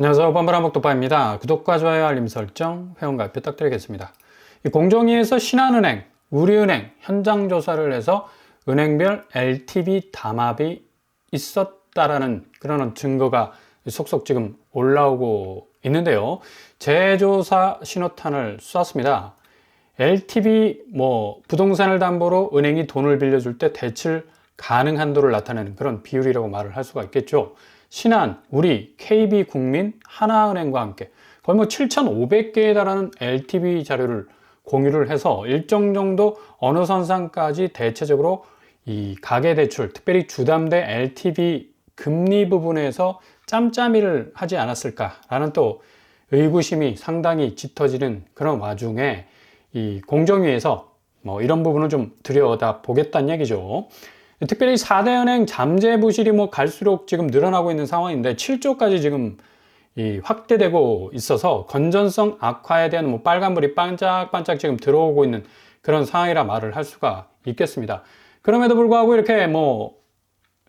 안녕하세요. 뻔뻔한복도파입니다. 구독과 좋아요, 알림 설정, 회원가입 부탁드리겠습니다. 공정위에서 신한은행, 우리은행 현장 조사를 해서 은행별 LTV 담합이 있었다라는 그런 증거가 속속 지금 올라오고 있는데요. 재조사 신호탄을 쐈습니다. LTV 부동산을 담보로 은행이 돈을 빌려줄 때 대출 가능 한도를 나타내는 그런 비율이라고 말을 할 수가 있겠죠. 신한, 우리, KB국민, 하나은행과 함께 거의 7,500개에 달하는 LTV 자료를 공유를 해서 일정 정도 어느 선상까지 대체적으로 이 가계대출, 특별히 주담대 LTV 금리 부분에서 짬짬이를 하지 않았을까라는 또 의구심이 상당히 짙어지는 그런 와중에 이 공정위에서 이런 부분을 좀 들여다 보겠다는 얘기죠. 특별히 4대 은행 잠재 부실이 갈수록 지금 늘어나고 있는 상황인데 7조까지 지금 확대되고 있어서 건전성 악화에 대한 빨간불이 반짝반짝 지금 들어오고 있는 그런 상황이라 말을 할 수가 있겠습니다. 그럼에도 불구하고 이렇게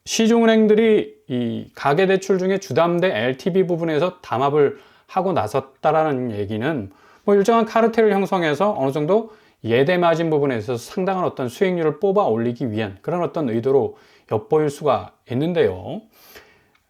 시중은행들이 이 가계대출 중에 주담대 LTV 부분에서 담합을 하고 나섰다라는 얘기는 일정한 카르텔을 형성해서 어느 정도 예대 마진 부분에 있어서 상당한 어떤 수익률을 뽑아 올리기 위한 그런 어떤 의도로 엿보일 수가 있는데요.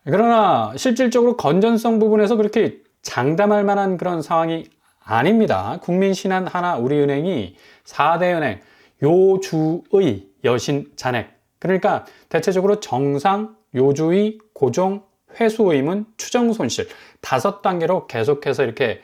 그러나 실질적으로 건전성 부분에서 그렇게 장담할 만한 그런 상황이 아닙니다. 국민신한, 하나, 우리은행이 4대 은행 요주의 여신 잔액, 그러니까 대체적으로 정상, 요주의, 고정, 회수 의문, 추정 손실 5단계로 계속해서 이렇게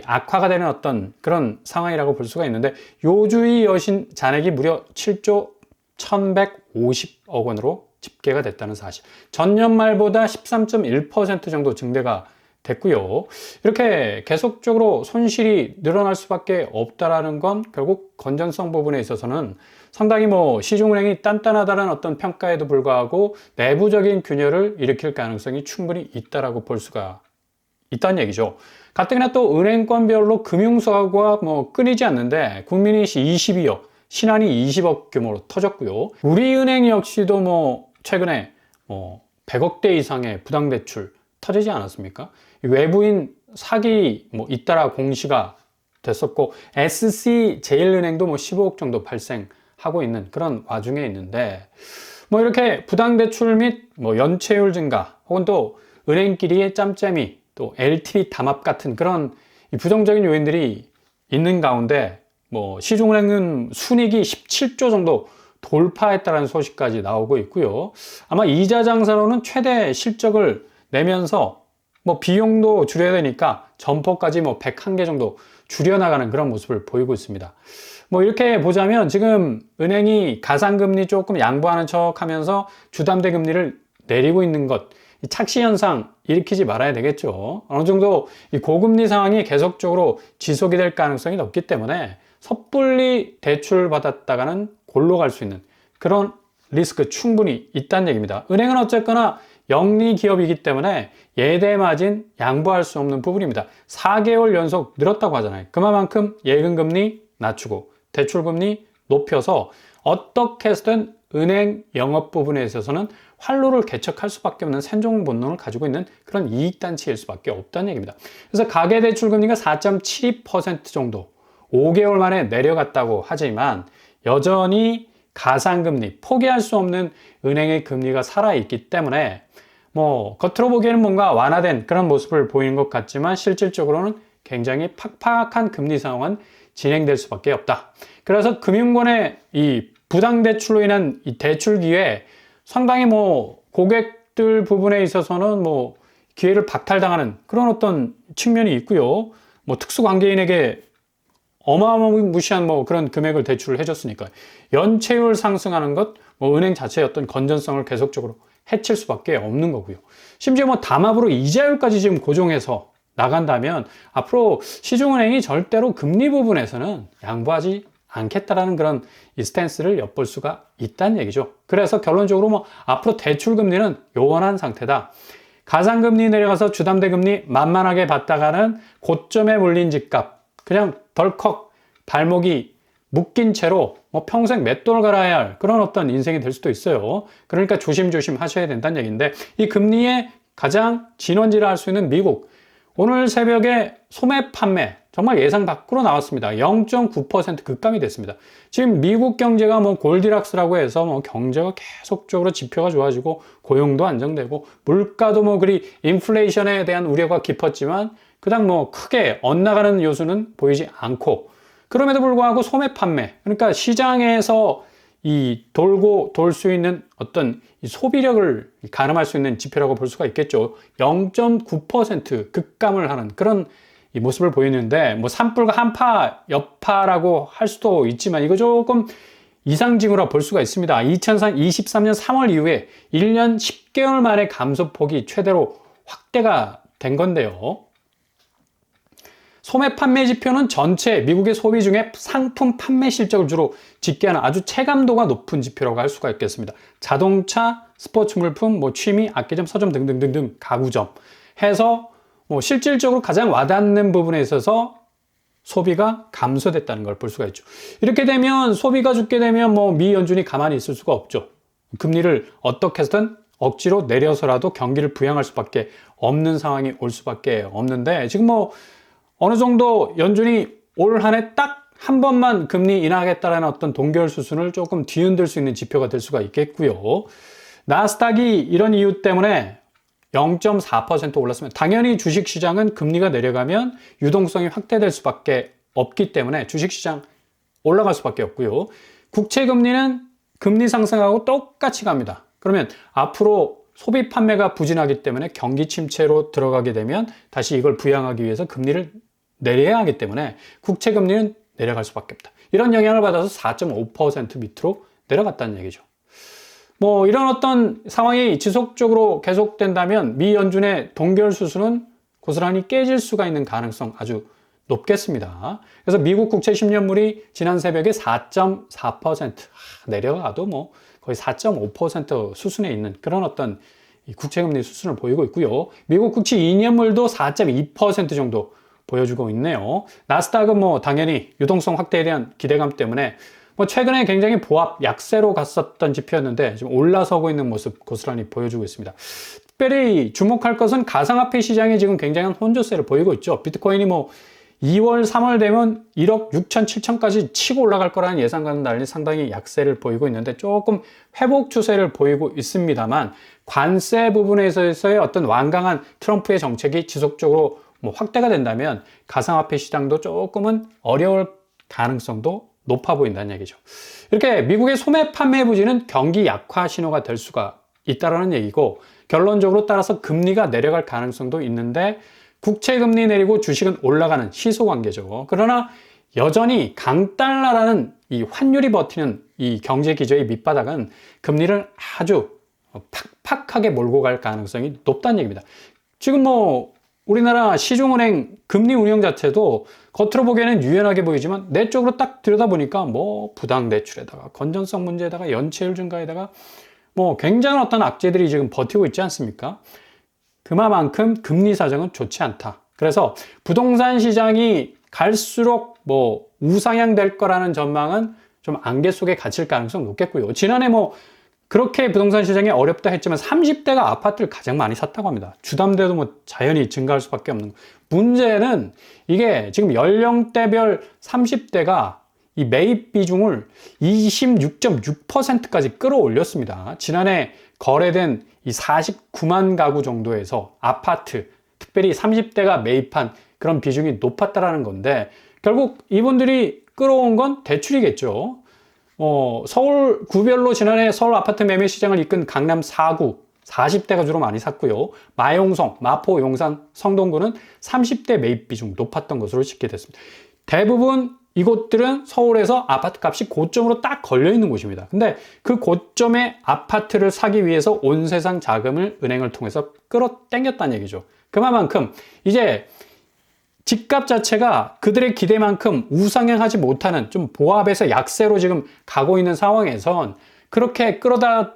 악화가 되는 어떤 그런 상황이라고 볼 수가 있는데, 요주의 여신 잔액이 무려 7조 1150억 원으로 집계가 됐다는 사실, 전년 말보다 13.1% 정도 증대가 됐고요. 이렇게 계속적으로 손실이 늘어날 수밖에 없다라는 건 결국 건전성 부분에 있어서는 상당히 시중은행이 단단하다는 어떤 평가에도 불구하고 내부적인 균열을 일으킬 가능성이 충분히 있다라고 볼 수가 있다는 얘기죠. 가뜩이나 또 은행권별로 금융사고가 끊이지 않는데 국민이 22억, 신한이 20억 규모로 터졌고요. 우리은행 역시도 최근에 100억대 이상의 부당대출 터지지 않았습니까? 외부인 사기 잇따라 공시가 됐었고, SC제일은행도 15억 정도 발생하고 있는 그런 와중에 있는데, 이렇게 부당대출 및 연체율 증가 혹은 또 은행끼리의 짬짬이, 또 LTV 담합 같은 그런 부정적인 요인들이 있는 가운데 시중은행은 순이익이 17조 정도 돌파했다는 소식까지 나오고 있고요. 아마 이자 장사로는 최대 실적을 내면서 비용도 줄여야 되니까 점포까지 101개 정도 줄여나가는 그런 모습을 보이고 있습니다. 이렇게 보자면 지금 은행이 가상금리 조금 양보하는 척 하면서 주담대 금리를 내리고 있는 것, 착시 현상 일으키지 말아야 되겠죠. 어느 정도 이 고금리 상황이 계속적으로 지속이 될 가능성이 높기 때문에 섣불리 대출 받았다가는 골로 갈 수 있는 그런 리스크 충분히 있다는 얘기입니다. 은행은 어쨌거나 영리 기업이기 때문에 예대 마진 양보할 수 없는 부분입니다. 4개월 연속 늘었다고 하잖아요. 그만큼 예금금리 낮추고 대출금리 높여서 어떻게 해서든 은행 영업 부분에 있어서는 활로를 개척할 수밖에 없는 생존 본능을 가지고 있는 그런 이익단체일 수밖에 없다는 얘기입니다. 그래서 가계대출금리가 4.72% 정도 5개월 만에 내려갔다고 하지만 여전히 가상금리, 포기할 수 없는 은행의 금리가 살아있기 때문에 겉으로 보기에는 뭔가 완화된 그런 모습을 보이는 것 같지만 실질적으로는 굉장히 팍팍한 금리 상황은 진행될 수밖에 없다. 그래서 금융권의 이 부당대출로 인한 이 대출 기회에 상당히 고객들 부분에 있어서는 기회를 박탈당하는 그런 어떤 측면이 있고요. 특수관계인에게 어마어마무시한 그런 금액을 대출을 해줬으니까 연체율 상승하는 것, 은행 자체의 어떤 건전성을 계속적으로 해칠 수밖에 없는 거고요. 심지어 담합으로 이자율까지 지금 고정해서 나간다면 앞으로 시중은행이 절대로 금리 부분에서는 양보하지 않겠다라는 그런 이 스탠스를 엿볼 수가 있다는 얘기죠. 그래서 결론적으로 앞으로 대출 금리는 요원한 상태다. 가상금리 내려가서 주담대 금리 만만하게 받다가는 고점에 몰린 집값 그냥 덜컥 발목이 묶인 채로 평생 맷돌 갈아야 할 그런 어떤 인생이 될 수도 있어요. 그러니까 조심조심 하셔야 된다는 얘기인데, 이 금리의 가장 진원지라 할 수 있는 미국, 오늘 새벽에 소매 판매 정말 예상 밖으로 나왔습니다. 0.9% 급감이 됐습니다. 지금 미국 경제가 뭐 골디락스라고 해서 뭐 경제가 계속적으로 지표가 좋아지고 고용도 안정되고 물가도 뭐 그리 인플레이션에 대한 우려가 깊었지만 그닥 뭐 크게 엇나가는 요소는 보이지 않고 그럼에도 불구하고 소매 판매 그러니까 시장에서 이 돌고 돌 수 있는 어떤 이 소비력을 가늠할 수 있는 지표라고 볼 수가 있겠죠. 0.9% 급감을 하는 그런 이 모습을 보이는데 뭐 산불과 한파 여파라고 할 수도 있지만 이거 조금 이상징후라 볼 수가 있습니다. 2023년 3월 이후에 1년 10개월 만에 감소폭이 최대로 확대가 된 건데요. 소매 판매 지표는 전체 미국의 소비 중에 상품 판매 실적을 주로 집계하는 아주 체감도가 높은 지표라고 할 수가 있겠습니다. 자동차, 스포츠 물품, 뭐 취미, 악기점, 서점 등등등등 가구점 해서 뭐 실질적으로 가장 와닿는 부분에 있어서 소비가 감소됐다는 걸 볼 수가 있죠. 이렇게 되면 소비가 죽게 되면 뭐 미 연준이 가만히 있을 수가 없죠. 금리를 어떻게 해서든 억지로 내려서라도 경기를 부양할 수밖에 없는 상황이 올 수밖에 없는데 지금 뭐 어느 정도 연준이 올 한 해 딱 한 번만 금리 인하하겠다라는 어떤 동결 수순을 조금 뒤흔들 수 있는 지표가 될 수가 있겠고요. 나스닥이 이런 이유 때문에 0.4% 올랐으면 당연히 주식시장은 금리가 내려가면 유동성이 확대될 수밖에 없기 때문에 주식시장 올라갈 수밖에 없고요. 국채금리는 금리 상승하고 똑같이 갑니다. 그러면 앞으로 소비 판매가 부진하기 때문에 경기 침체로 들어가게 되면 다시 이걸 부양하기 위해서 금리를 내려야 하기 때문에 국채금리는 내려갈 수밖에 없다. 이런 영향을 받아서 4.5% 밑으로 내려갔다는 얘기죠. 뭐 이런 어떤 상황이 지속적으로 계속된다면 미 연준의 동결 수순은 고스란히 깨질 수가 있는 가능성 아주 높겠습니다. 그래서 미국 국채 10년물이 지난 새벽에 4.4% 내려가도 뭐 거의 4.5% 수준에 있는 그런 어떤 국채금리 수준을 보이고 있고요. 미국 국채 2년물도 4.2% 정도 보여주고 있네요. 나스닥은 뭐 당연히 유동성 확대에 대한 기대감 때문에 뭐 최근에 굉장히 보합 약세로 갔었던 지표였는데 지금 올라서고 있는 모습 고스란히 보여주고 있습니다. 특별히 주목할 것은 가상화폐 시장이 지금 굉장한 혼조세를 보이고 있죠. 비트코인이 뭐 2월, 3월 되면 1억 6천, 7천까지 치고 올라갈 거라는 예상과는 달리 상당히 약세를 보이고 있는데 조금 회복 추세를 보이고 있습니다만 관세 부분에서의 어떤 완강한 트럼프의 정책이 지속적으로 뭐 확대가 된다면 가상화폐 시장도 조금은 어려울 가능성도 높아 보인다는 얘기죠. 이렇게 미국의 소매 판매 부진은 경기 약화 신호가 될 수가 있다는 얘기고 결론적으로 따라서 금리가 내려갈 가능성도 있는데 국채금리 내리고 주식은 올라가는 시소관계죠. 그러나 여전히 강달러라는 이 환율이 버티는 이 경제 기조의 밑바닥은 금리를 아주 팍팍하게 몰고 갈 가능성이 높다는 얘기입니다. 지금 뭐 우리나라 시중은행 금리 운영 자체도 겉으로 보기에는 유연하게 보이지만 내적으로 딱 들여다보니까 뭐 부당 대출에다가 건전성 문제에다가 연체율 증가에다가 뭐 굉장한 어떤 악재들이 지금 버티고 있지 않습니까? 그만큼 금리 사정은 좋지 않다. 그래서 부동산 시장이 갈수록 뭐 우상향 될 거라는 전망은 좀 안개 속에 갇힐 가능성이 높겠고요. 지난해 뭐 그렇게 부동산 시장이 어렵다 했지만 30대가 아파트를 가장 많이 샀다고 합니다. 주담대도 뭐 자연히 증가할 수밖에 없는 거. 문제는 이게 지금 연령대별 30대가 이 매입 비중을 26.6%까지 끌어올렸습니다. 지난해 거래된 이 49만 가구 정도에서 아파트, 특별히 30대가 매입한 그런 비중이 높았다라는 건데 결국 이분들이 끌어온 건 대출이겠죠. 서울 구별로 지난해 서울 아파트 매매 시장을 이끈 강남 4구 40대가 주로 많이 샀고요. 마용성, 마포, 용산, 성동구는 30대 매입 비중 높았던 것으로 집계됐습니다. 대부분 이곳들은 서울에서 아파트 값이 고점으로 딱 걸려 있는 곳입니다. 근데 그 고점의 아파트를 사기 위해서 온 세상 자금을 은행을 통해서 끌어당겼다는 얘기죠. 그만큼 이제 집값 자체가 그들의 기대만큼 우상향하지 못하는 좀 보합에서 약세로 지금 가고 있는 상황에선 그렇게 끌어다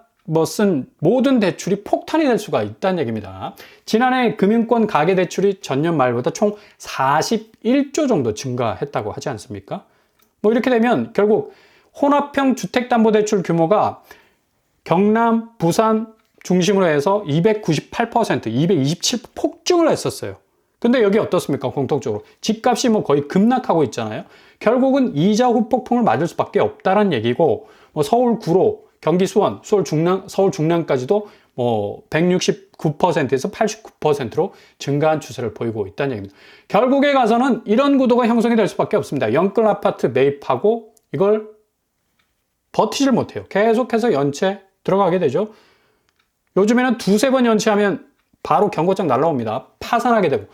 쓴 모든 대출이 폭탄이 될 수가 있다는 얘기입니다. 지난해 금융권 가계대출이 전년 말보다 총 41조 정도 증가했다고 하지 않습니까? 뭐 이렇게 되면 결국 혼합형 주택담보대출 규모가 경남, 부산 중심으로 해서 298%, 227% 폭증을 했었어요. 근데 여기 어떻습니까? 공통적으로 집값이 뭐 거의 급락하고 있잖아요. 결국은 이자 후폭풍을 맞을 수밖에 없다는 얘기고, 뭐 서울 구로, 경기 수원, 서울 중랑까지도 뭐 169%에서 89%로 증가한 추세를 보이고 있다는 얘기입니다. 결국에 가서는 이런 구도가 형성이 될 수밖에 없습니다. 영끌 아파트 매입하고 이걸 버티질 못해요. 계속해서 연체 들어가게 되죠. 요즘에는 두세 번 연체하면 바로 경고장 날라옵니다. 파산하게 되고,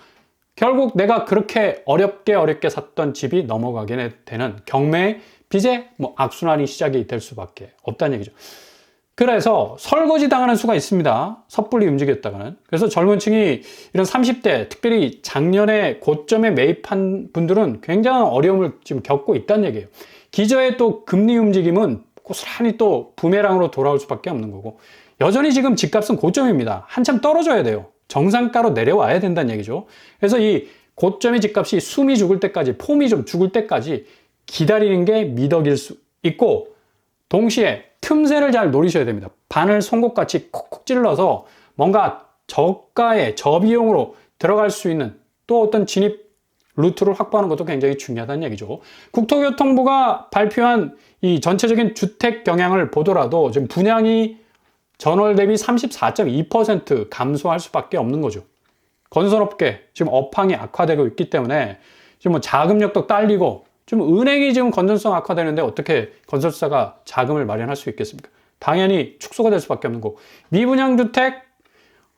결국 내가 그렇게 어렵게 샀던 집이 넘어가게 되는 경매의 빚의 뭐 악순환이 시작이 될 수밖에 없다는 얘기죠. 그래서 설거지 당하는 수가 있습니다. 섣불리 움직였다가는. 그래서 젊은 층이 이런 30대, 특별히 작년에 고점에 매입한 분들은 굉장한 어려움을 지금 겪고 있다는 얘기예요. 기저의 또 금리 움직임은 고스란히 또 부메랑으로 돌아올 수밖에 없는 거고, 여전히 지금 집값은 고점입니다. 한참 떨어져야 돼요. 정상가로 내려와야 된다는 얘기죠. 그래서 이 고점의 집값이 숨이 죽을 때까지, 폼이 좀 죽을 때까지 기다리는 게 미덕일 수 있고, 동시에 틈새를 잘 노리셔야 됩니다. 바늘 송곳같이 콕콕 찔러서 뭔가 저가에 저비용으로 들어갈 수 있는 또 어떤 진입 루트를 확보하는 것도 굉장히 중요하다는 얘기죠. 국토교통부가 발표한 이 전체적인 주택 경향을 보더라도 지금 분양이 전월 대비 34.2% 감소할 수밖에 없는 거죠. 건설업계 지금 업황이 악화되고 있기 때문에 지금 뭐 자금력도 딸리고, 좀 은행이 지금 건전성 악화되는데 어떻게 건설사가 자금을 마련할 수 있겠습니까? 당연히 축소가 될 수밖에 없는 거고, 미분양 주택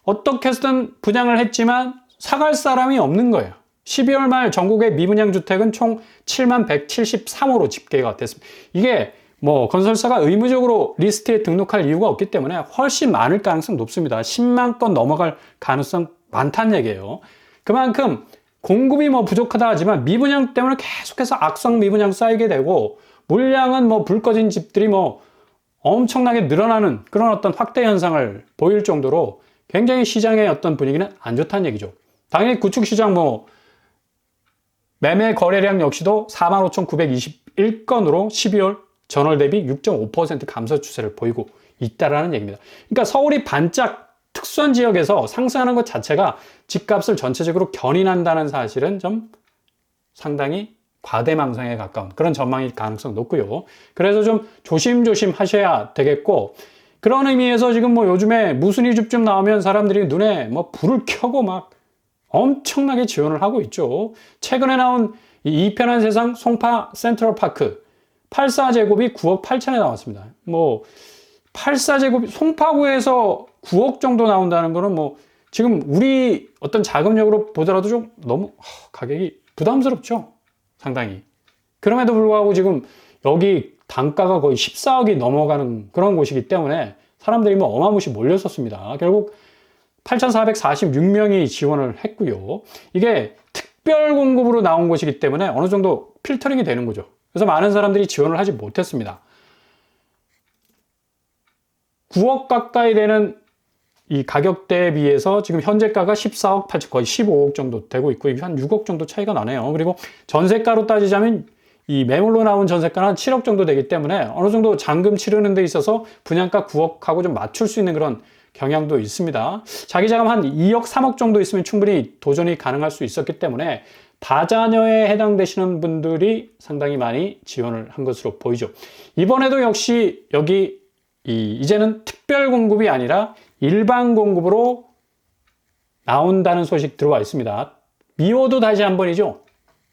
어떻게 해서든 분양을 했지만 사갈 사람이 없는 거예요. 12월 말 전국의 미분양 주택은 총 7173호로 집계가 됐습니다. 이게 뭐 건설사가 의무적으로 리스트에 등록할 이유가 없기 때문에 훨씬 많을 가능성이 높습니다. 10만 건 넘어갈 가능성 많다는 얘기예요. 그만큼 공급이 뭐 부족하다 하지만 미분양 때문에 계속해서 악성 미분양 쌓이게 되고, 물량은 뭐 불 꺼진 집들이 뭐 엄청나게 늘어나는 그런 어떤 확대 현상을 보일 정도로 굉장히 시장의 어떤 분위기는 안 좋다는 얘기죠. 당연히 구축 시장 뭐 매매 거래량 역시도 45,921건으로 12월 전월 대비 6.5% 감소 추세를 보이고 있다라는 얘기입니다. 그러니까 서울이 반짝 특수한 지역에서 상승하는 것 자체가 집값을 전체적으로 견인한다는 사실은 좀 상당히 과대망상에 가까운 그런 전망일 가능성이 높고요. 그래서 좀 조심조심 하셔야 되겠고, 그런 의미에서 지금 뭐 요즘에 무순위 집중 나오면 사람들이 눈에 뭐 불을 켜고 막 엄청나게 지원을 하고 있죠. 최근에 나온 이 이편한 세상 송파 센트럴파크 84제곱이 9억 8천에 나왔습니다. 뭐 84제곱 송파구에서 9억 정도 나온다는 거는 뭐 지금 우리 어떤 자금력으로 보더라도 좀 너무 가격이 부담스럽죠. 상당히. 그럼에도 불구하고 지금 여기 단가가 거의 14억이 넘어가는 그런 곳이기 때문에 사람들이 뭐 어마무시 몰렸었습니다. 결국 8,446명이 지원을 했고요. 이게 특별 공급으로 나온 곳이기 때문에 어느 정도 필터링이 되는 거죠. 그래서 많은 사람들이 지원을 하지 못했습니다. 9억 가까이 되는 이 가격대에 비해서 지금 현재가가 14억 8천, 거의 15억 정도 되고 있고, 한 6억 정도 차이가 나네요. 그리고 전세가로 따지자면 이 매물로 나온 전세가는 한 7억 정도 되기 때문에 어느 정도 잔금 치르는 데 있어서 분양가 9억하고 좀 맞출 수 있는 그런 경향도 있습니다. 자기 자금 한 2억 3억 정도 있으면 충분히 도전이 가능할 수 있었기 때문에 다자녀에 해당되시는 분들이 상당히 많이 지원을 한 것으로 보이죠. 이번에도 역시 여기 이제는 특별 공급이 아니라 일반 공급으로 나온다는 소식 들어와 있습니다. 미호도 다시 한 번이죠.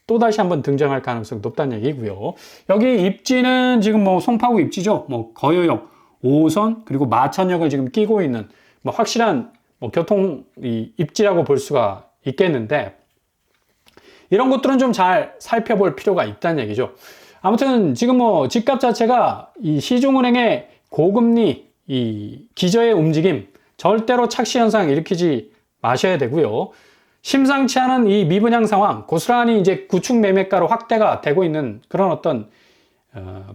또 다시 한번 등장할 가능성이 높다는 얘기고요. 여기 입지는 지금 뭐 송파구 입지죠. 뭐 거여역, 5호선 그리고 마천역을 지금 끼고 있는 뭐 확실한 뭐 교통 입지라고 볼 수가 있겠는데, 이런 것들은 좀 잘 살펴볼 필요가 있다는 얘기죠. 아무튼 지금 뭐 집값 자체가 이 시중은행의 고금리 이 기저의 움직임 절대로 착시 현상 일으키지 마셔야 되고요. 심상치 않은 이 미분양 상황, 고스란히 이제 구축 매매가로 확대가 되고 있는 그런 어떤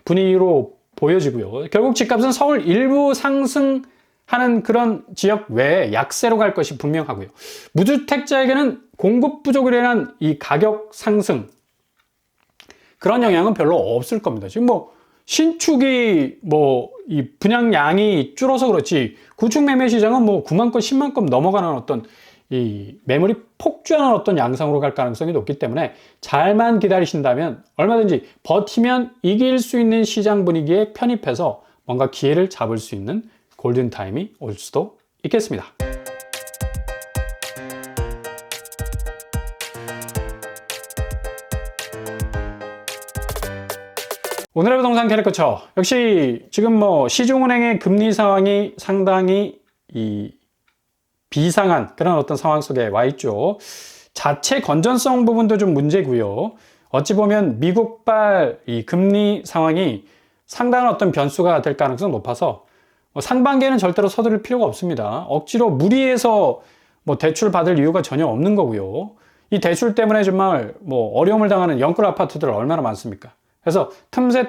분위기로 보여지고요. 결국 집값은 서울 일부 상승하는 그런 지역 외에 약세로 갈 것이 분명하고요. 무주택자에게는 공급 부족으로 인한 이 가격 상승, 그런 영향은 별로 없을 겁니다. 지금 뭐 신축이 뭐 이 분양량이 줄어서 그렇지 구축 매매 시장은 뭐 9만 건, 10만 건 넘어가는 어떤 이 매물이 폭주하는 어떤 양상으로 갈 가능성이 높기 때문에 잘만 기다리신다면 얼마든지 버티면 이길 수 있는 시장 분위기에 편입해서 뭔가 기회를 잡을 수 있는 골든타임이 올 수도 있겠습니다. 오늘의 부동산 캐릭터처 역시 지금 시중은행의 금리 상황이 상당히 비상한 그런 어떤 상황 속에 와 있죠. 자체 건전성 부분도 좀 문제고요. 어찌 보면 미국발 이 금리 상황이 상당한 어떤 변수가 될 가능성이 높아서 상반기에는 절대로 서두를 필요가 없습니다. 억지로 무리해서 대출 받을 이유가 전혀 없는 거고요. 이 대출 때문에 정말 어려움을 당하는 영끌 아파트들 얼마나 많습니까? 그래서 틈새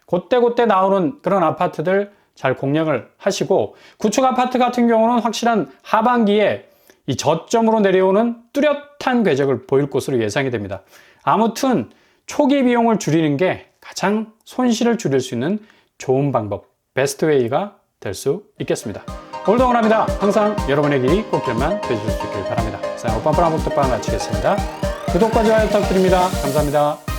그때 나오는 그런 아파트들 잘 공략을 하시고, 구축 아파트 같은 경우는 확실한 하반기에 이 저점으로 내려오는 뚜렷한 궤적을 보일 것으로 예상이 됩니다. 아무튼 초기 비용을 줄이는 게 가장 손실을 줄일 수 있는 좋은 방법, 베스트 웨이가 될 수 있겠습니다. 오늘도 응원합니다. 항상 여러분의 길이 꽃길만 되실 수 있길 바랍니다. 자, 오빠빠랑 복덕방 마치겠습니다. 구독과 좋아요 부탁드립니다. 감사합니다.